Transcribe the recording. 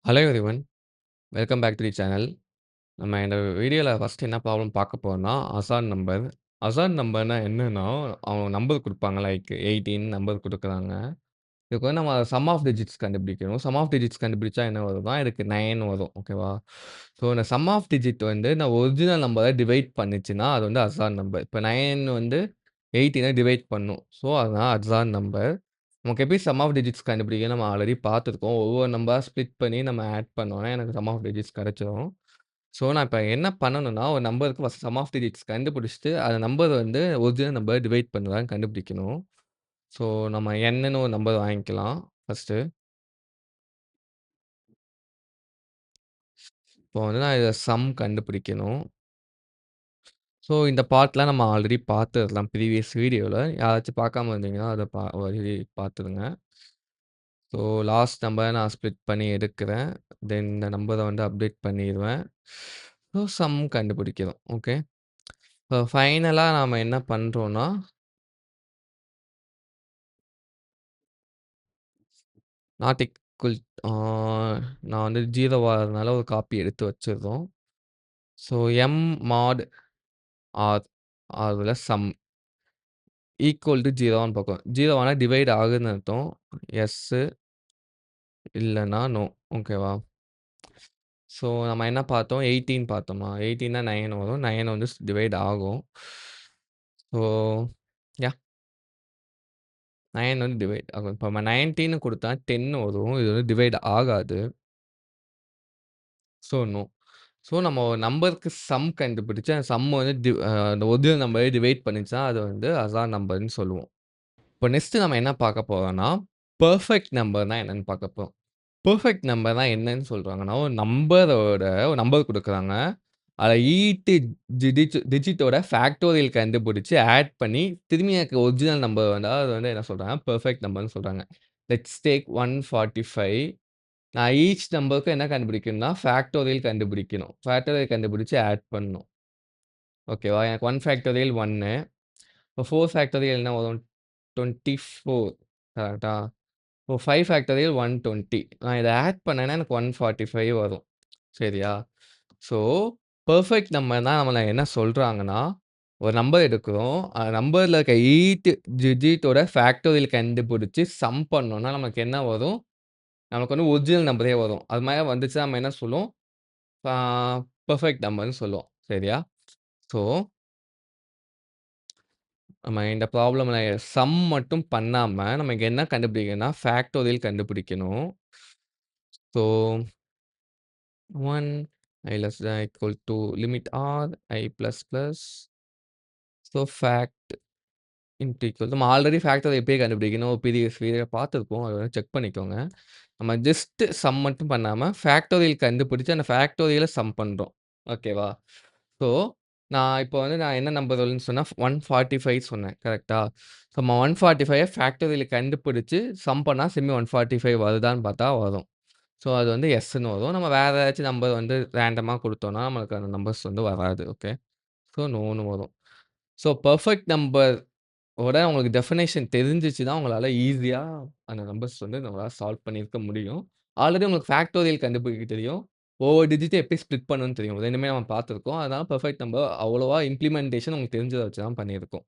Hello everyone. Welcome back to the channel. நம்ம இந்த வீடியோல ஃபர்ஸ்ட் என்ன ப்ராப்ளம் பார்க்க போறோம்னா, அசார்ட் நம்பர். அசார்ட் நம்பர்னா என்னன்னா, அவங்க நம்பர் குடுப்பாங்க. லைக் 18 நம்பர் குடுக்குறாங்க. இதுக்கு வந்து நம்ம சம் ஆஃப் டிஜிட்ஸ் கண்டுபிடிக்கணும். சம் ஆஃப் டிஜிட்ஸ் கண்டுபிடிச்சா என்ன வரும்னா, இதுக்கு 9 வரும். ஓகேவா? ஸோ இந்த சம் ஆஃப் டிஜிட் வந்து நான் ஒரிஜினல் நம்பர டிவைட் பண்ணுச்சுன்னா, அது வந்து அசார்ட் நம்பர். இப்ப 9 வந்து 18 டிவைட் பண்ணும். ஸோ அதனால அசார்ட் நம்பர். நமக்கு எப்படி சம் ஆஃப் டிஜிட்ஸ் கண்டுபிடிக்க நம்ம ஆல்ரெடி பார்த்துருக்கோம். ஒவ்வொரு நம்பரா ஸ்ப்ளிட் பண்ணி நம்ம ஆட் பண்ணோம்னா, எனக்கு சம் ஆஃப் டிஜிட்ஸ் கிடைச்சிரும். ஸோ நான் இப்ப என்ன பண்ணணும்னா, ஒரு நம்பருக்கு ஃபர்ஸ்ட் சம் ஆஃப் டிஜிட்ஸ் கண்டுபிடிச்சுட்டு, அந்த நம்பர் வந்து ஒரிஜினல் நம்பர் டிவைட் பண்ணுதான்னு கண்டுபிடிக்கணும். ஸோ நம்ம nன்னு ஒரு நம்பர் வாங்கிக்கலாம் ஃபர்ஸ்ட்டு. இப்போ வந்து நான் இத சம் கண்டுபிடிக்கணும். ஸோ இந்த பார்ட்லாம் நம்ம ஆல்ரெடி பார்த்துரலாம் ப்ரீவியஸ் வீடியோல. யாராச்சும் பார்க்காம இருந்தீங்கன்னா, அத பார்த்துருங்க. ஸோ லாஸ்ட் நம்பர நான் ஸ்ப்ளிட் பண்ணி எடுக்கிறேன். தென் இந்த நம்பர வந்து அப்டேட் பண்ணிருவேன். ஸோ சம் கண்டுபிடிக்கிறோம். ஓகே. இப்போ ஃபைனலா நாம என்ன பண்றோம்னா, நாட் ஈக்குவல் ஆ நான் வந்து 0 வரதுனால ஒரு காப்பி எடுத்து வச்சுர்றோம். ஸோ எம் மாட் ஆர் ஆர்ல சம் ஈக்குவல் டூ 0வான்னு பார்க்கும். 0 ஆனா டிவைட் ஆகுதுன்னு அர்த்தம். எஸ்ஸு இல்லன்னா நோ. ஓகேவா? ஸோ நம்ம என்ன பார்த்தோம்? 18 பார்த்தோமா? 18னா 9 வரும். 9 வந்து டிவைட் ஆகும். ஸோ யாஹ் 9 வந்து டிவைட் ஆகும். இப்ப நம்ம 19 குடுத்தா 10 வரும். இது வந்து டிவைட் ஆகாது. So no. ஸோ நம்ம ஒரு நம்பருக்கு சம் கண்டுபிடிச்சு, அந்த சம் வந்து அந்த ஒரிஜினல் நம்பர டிவைட் பண்ணுச்சுன்னா, அது வந்து அசார்ட் நம்பர்ன்னு சொல்லுவோம். இப்போ நெக்ஸ்ட் நம்ம என்ன பார்க்க போறோம்னா, பெர்ஃபெக்ட் நம்பர்னா என்னன்னு பார்க்க போறோம். பெர்ஃபெக்ட் நம்பர்னா என்னன்னு சொல்றாங்கன்னா, ஒரு நம்பர் குடுக்குறாங்க. அத ஈட்டு டிஜிட்டோட ஃபேக்டோரியல் கண்டுபிடிச்சு ஆட் பண்ணி, திரும்பி எனக்கு ஒரிஜினல் நம்பர் வந்தா, அது வந்து என்ன சொல்றாங்க, பெர்ஃபெக்ட் நம்பர்ன்னு சொல்றாங்க. Let's take 145. நான் ஈச் நம்பருக்கு என்ன கண்டுபிடிக்கணும்னா, ஃபேக்டோரியல் கண்டுபிடிக்கணும். ஃபேக்டோரியல் கண்டுபிடிச்சு ஆட் பண்ணணும். ஓகேவா? எனக்கு 1 ஃபேக்டோரியல் 1. இப்போ 4 ஃபேக்டோரியல் என்ன வரும்? 24 கரெக்ட்டா? இப்போ 5 ஃபேக்டோரியல் 120. நான் இத ஆட் பண்ணேன்னா எனக்கு 145 வரும். சரியா? ஸோ, பெர்ஃபெக்ட் நம்பர்னா நம்மள என்ன சொல்றாங்கன்னா, ஒரு நம்பர் எடுக்கிறோம். அந்த நம்பர்ல இருக்க டிஜிட்டோட ஃபேக்டோரியல் கண்டுபிடிச்சு சம் பண்ணோம்னா, நமக்கு என்ன வரும்? நமக்கு வந்து ஒரிஜினல் நம்பரே வரும். அது மாரி வந்துச்சுன்னா நம்ம என்ன சொல்லுவோம்? ஆ பெர்ஃபெக்ட் நம்பர்ன்னு சொல்லுவோம். சரியா? ஸோ, நம்ம இந்த ப்ராப்ளம்ல சம் மட்டும் பண்ணாம, நமக்கு என்ன கண்டுபிடிக்கணும்னா, ஃபேக்டோரியல் கண்டுபிடிக்கணும். So, 1 I less than equal to limit r I plus plus. So, fact int equal நம்ம ஆல்ரெடி ஃபேக்டர் எப்படியே கண்டுபிடிக்கணும். ப்ரீவியஸ் வீடியோல பார்த்துருப்போம். அத வந்து செக் பண்ணிக்கோங்க. நம்ம ஜஸ்ட் சம் மட்டும் பண்ணாம, ஃபேக்டோரியல் கண்டுபிடிச்சு, அந்த ஃபேக்டோரியல சம் பண்றோம். ஓகேவா? ஸோ, நான் என்ன நம்பர் வரும்ன்னு சொன்னா 145 சொன்னேன். கரெக்ட்டா? ஸோ, நம்ம 145 ஃபேக்டோரியல கண்டுபிடிச்சு சம் பண்ணா திரும்பி 145 வருதான்னு பார்த்தா வரும். ஸோ, அது வந்து எஸ்ன்னு வரும். நம்ம வேற ஏதாச்சும் நம்பர் வந்து ரேண்டமா குடுத்தோம்னா, நம்மளுக்கு அந்த நம்பர்ஸ் வந்து வராது. ஓகே. ஸோ, நோன்னு வரும். ஸோ, பெர்ஃபெக்ட் நம்பர் ஓட உங்களுக்கு டெஃபினிஷன் தெரிஞ்சுச்சுன்னா, உங்களால ஈஸியா அந்த நம்பர்ஸ் வந்து நம்மளால சால்வ் பண்ணியிருக்க முடியும். ஆல்ரெடி உங்களுக்கு ஃபேக்டோரியல் கண்டுபிடிக்க தெரியும். ஒவ்வொரு டிஜிட்ட எப்படி ஸ்ப்ளிட் பண்ணணும்னு தெரியும். 2மே நம்ம பார்த்துருக்கோம். அதனால பெர்ஃபெக்ட் நம்பர் அவ்வளவா இம்ப்ளிமென்டேஷன் உங்களுக்கு தெரிஞ்சத வச்சு தான் பண்ணியிருக்கோம்.